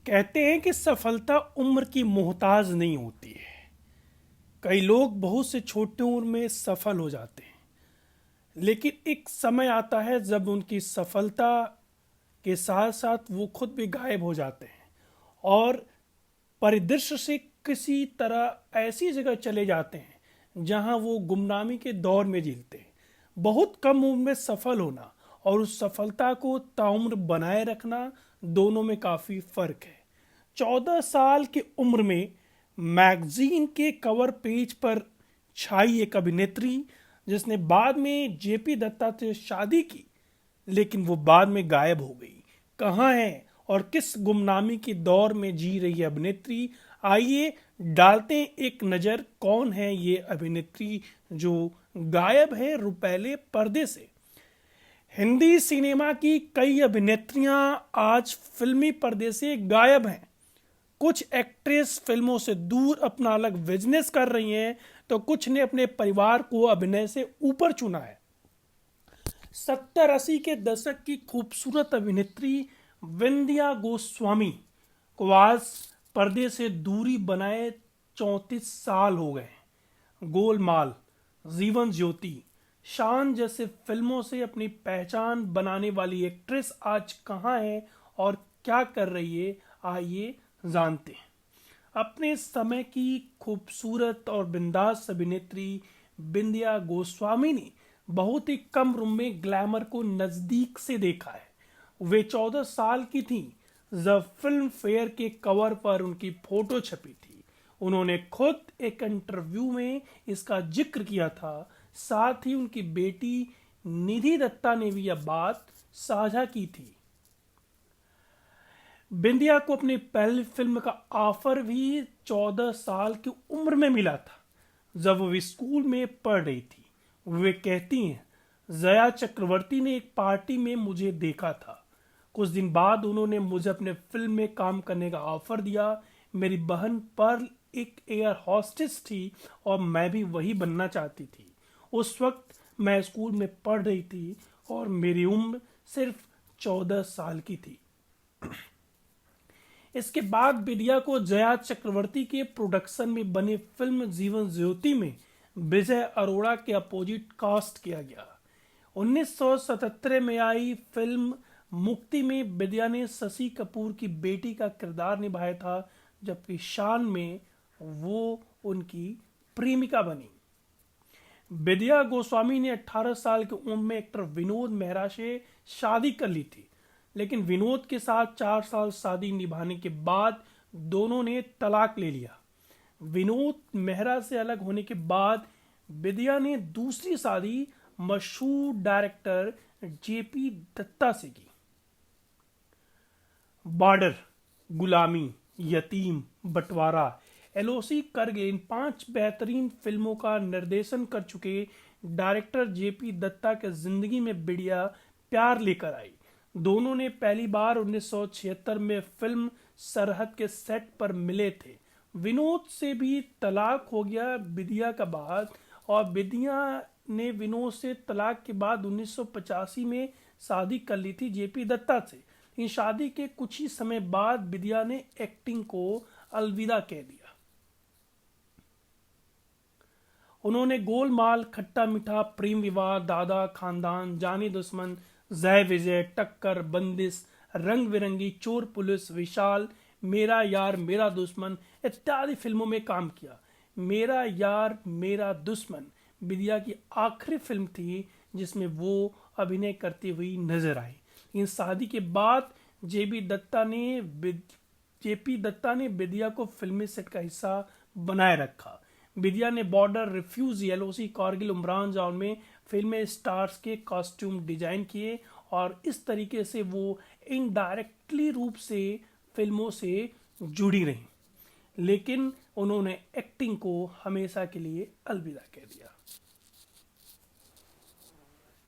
कहते हैं कि सफलता उम्र की मोहताज नहीं होती है। कई लोग बहुत से छोटी उम्र में सफल हो जाते हैं, लेकिन एक समय आता है जब उनकी सफलता के साथ साथ वो खुद भी गायब हो जाते हैं और परिदृश्य से किसी तरह ऐसी जगह चले जाते हैं जहां वो गुमनामी के दौर में जीते हैं। बहुत कम उम्र में सफल होना और उस सफलता को ताउम्र बनाए रखना, दोनों में काफ़ी फ़र्क है। 14 साल की उम्र में मैगजीन के कवर पेज पर छाई एक अभिनेत्री जिसने बाद में जेपी दत्ता से शादी की, लेकिन वो बाद में गायब हो गई। कहाँ है और किस गुमनामी के दौर में जी रही है अभिनेत्री? आइए डालते हैं एक नज़र, कौन है ये अभिनेत्री जो गायब है रुपैले पर्दे से। हिंदी सिनेमा की कई अभिनेत्रियां आज फिल्मी पर्दे से गायब हैं। कुछ एक्ट्रेस फिल्मों से दूर अपना अलग बिजनेस कर रही हैं, तो कुछ ने अपने परिवार को अभिनय से ऊपर चुना है। 70-80 के दशक की खूबसूरत अभिनेत्री विंध्या गोस्वामी को आज पर्दे से दूरी बनाए 34 साल हो गए। गोलमाल, जीवन ज्योति, शान जैसे फिल्मों से अपनी पहचान बनाने वाली एक्ट्रेस आज कहाँ है और क्या कर रही है, आइए जानते हैं। अपने समय की खूबसूरत और बिंदास अभिनेत्री बिंदिया गोस्वामी ने बहुत ही कम उम्र में ग्लैमर को नज़दीक से देखा है। वे 14 साल की थीं जब फिल्म फेयर के कवर पर उनकी फोटो छपी थी। उन्होंने खुद एक इंटरव्यू में इसका जिक्र किया था। साथ ही उनकी बेटी निधि दत्ता ने भी यह बात साझा की थी। बिंदिया को अपनी पहली फिल्म का ऑफर भी 14 साल की उम्र में मिला था, जब वो स्कूल में पढ़ रही थी। वे कहती हैं, जया चक्रवर्ती ने एक पार्टी में मुझे देखा था। कुछ दिन बाद उन्होंने मुझे अपने फिल्म में काम करने का ऑफर दिया। मेरी बहन पर्ल एक एयर हॉस्टेस थी और मैं भी वही बनना चाहती थी। उस वक्त मैं स्कूल में पढ़ रही थी और मेरी उम्र सिर्फ 14 साल की थी। इसके बाद बिंदिया को जया चक्रवर्ती के प्रोडक्शन में बनी फिल्म जीवन ज्योति में विजय अरोड़ा के अपोजिट कास्ट किया गया। 1977 में आई फिल्म मुक्ति में बिंदिया ने शशि कपूर की बेटी का किरदार निभाया था, जबकि शान में वो उनकी प्रेमिका बनी। बिंदिया गोस्वामी ने 18 साल की उम्र में एक्टर विनोद मेहरा से शादी कर ली थी, लेकिन विनोद के साथ 4 साल शादी निभाने के बाद दोनों ने तलाक ले लिया। विनोद मेहरा से अलग होने के बाद बिंदिया ने दूसरी शादी मशहूर डायरेक्टर जेपी दत्ता से की। बॉर्डर, गुलामी, यतीम, बंटवारा, एलओसी, करगिल, इन 5 बेहतरीन फिल्मों का निर्देशन कर चुके डायरेक्टर जेपी दत्ता के जिंदगी में बिंदिया प्यार लेकर आई। दोनों ने पहली बार 1976 में फिल्म सरहद के सेट पर मिले थे। विनोद से भी तलाक हो गया बिंदिया का बाद, और बिंदिया ने विनोद से तलाक के बाद 1985 में शादी कर ली थी जेपी दत्ता से। इन शादी के कुछ ही समय बाद बिंदिया ने एक्टिंग को अलविदा कह दिया। उन्होंने गोलमाल, खट्टा मीठा, प्रेम विवाह, दादा, खानदान, जानी दुश्मन, जय विजय, टक्कर, बंदिश, रंग बिरंगी, चोर पुलिस, विशाल, मेरा यार मेरा दुश्मन इत्यादि फिल्मों में काम किया। मेरा यार मेरा दुश्मन बिंदिया की आखिरी फिल्म थी जिसमें वो अभिनय करती हुई नजर आई। इन शादी के बाद जेपी दत्ता ने बिंदिया को फिल्मी सेट का हिस्सा बनाए रखा। बिंदिया ने border, refugee, LOC, Kargil, Umran जान में फिल्में स्टार्स के कॉस्ट्यूम डिजाइन किए, और इस तरीके से वो इनडायरेक्टली रूप से फिल्मों से जुड़ी रहीं, लेकिन उन्होंने एक्टिंग को हमेशा के लिए अलविदा कह दिया।